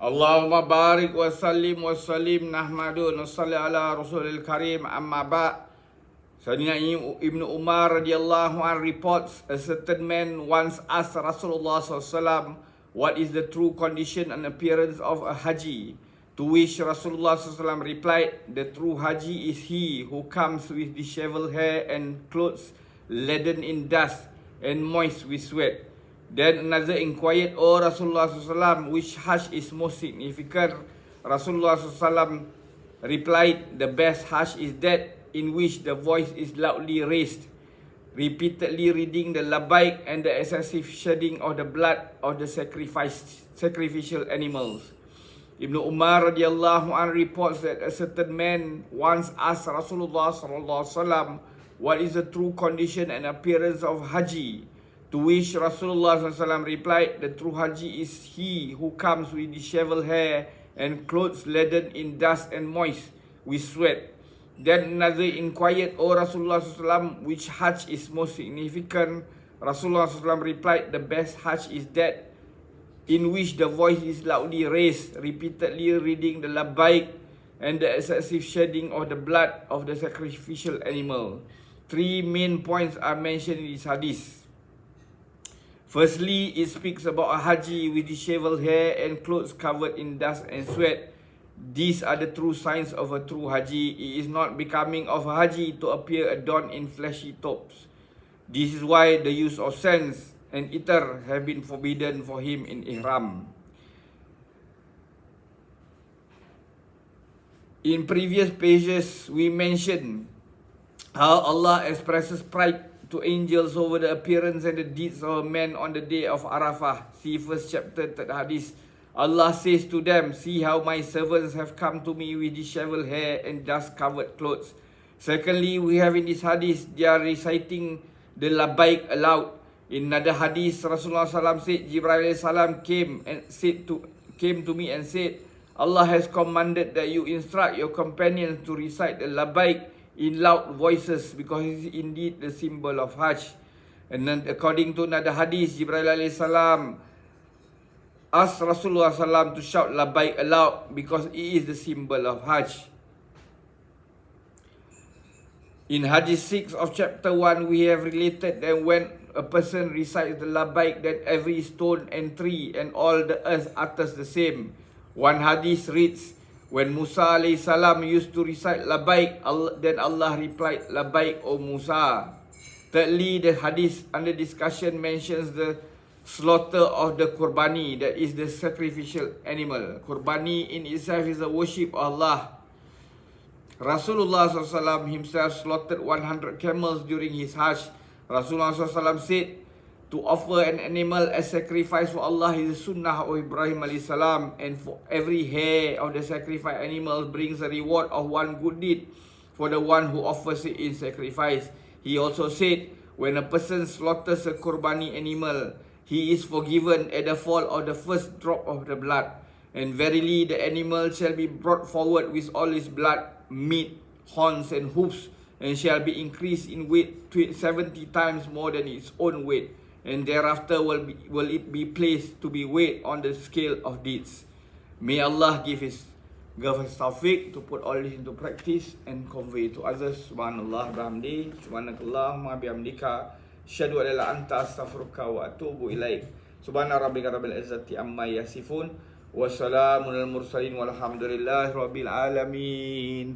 Allahumma barik wa sallim nahmadu nusalli ala rasulil karim amma ba'. Sayyidina Ibn Umar radiyallahu anhu reports a certain man once asked Rasulullah SAW what is the true condition and appearance of a Haji, to which Rasulullah SAW replied, the true Haji is he who comes with disheveled hair and clothes laden in dust and moist with sweat. Then another inquired, O Rasulullah SAW, which Hajj is most significant? Rasulullah SAW replied, the best Hajj is that in which the voice is loudly raised, repeatedly reading the labbaik and the excessive shedding of the blood of the sacrificial animals. Ibn Umar radiyallahu anhu reports that a certain man once asked Rasulullah SAW what is the true condition and appearance of Haji, to which Rasulullah SAW replied, the true Haji is he who comes with disheveled hair and clothes laden in dust and moist with sweat. Then another inquired, O Rasulullah SAW, which Hajj is most significant? Rasulullah SAW replied, the best Hajj is that in which the voice is loudly raised, repeatedly reading the labbaik and the excessive shedding of the blood of the sacrificial animal. Three main points are mentioned in this hadith. Firstly, it speaks about a Haji with disheveled hair and clothes covered in dust and sweat. These are the true signs of a true Haji. It is not becoming of a Haji to appear adorned in fleshy tops. This is why the use of scents and ether have been forbidden for him in Ihram. In previous pages, we mentioned how Allah expresses pride to angels over the appearance and the deeds of a man on the day of Arafah. See first chapter, third hadith. Allah says to them, see how my servants have come to me with disheveled hair and dust-covered clothes. Secondly, we have in this hadith, they are reciting the labbaik aloud. In another hadith, Rasulullah SAW said, Jibreel salam came to me and said, Allah has commanded that you instruct your companions to recite the labbaik in loud voices, because it is indeed the symbol of Hajj. And then according to another hadith, Jibreel salam asked Rasulullah SAW to shout labbaik aloud because it is the symbol of Hajj. In Hadith 6 of chapter 1, we have related that when a person recites the labbaik, then every stone and tree and all the earth utters the same. One hadith reads, when Musa a.s. used to recite labbaik, then Allah replied, labbaik, O Musa. Thirdly, the hadith under discussion mentions the slaughter of the qurbani, that is the sacrificial animal. Qurbani in itself is a worship of Allah. Rasulullah SAW himself slaughtered 100 camels during his Hajj. Rasulullah SAW said, to offer an animal as sacrifice for Allah is the sunnah of Ibrahim a.s. and for every hair of the sacrificed animal brings a reward of one good deed for the one who offers it in sacrifice. He also said, when a person slaughters a qurbani animal, he is forgiven at the fall of the first drop of the blood. And verily the animal shall be brought forward with all its blood, meat, horns and hoofs, and shall be increased in weight 70 times more than its own weight. And thereafter will it be placed to be weighed on the scale of deeds. May Allah give us tawfiq to put all this into practice and convey to others. Subhanallah bihamdi, subhanakallahumma bihamdika, asyhadu an la ilaha anta astaghfiruka wa atubu ilaik. Subhana rabbika rabbil izzati amma yasifun wa salamun alal mursalin walhamdulillahi rabbil alamin.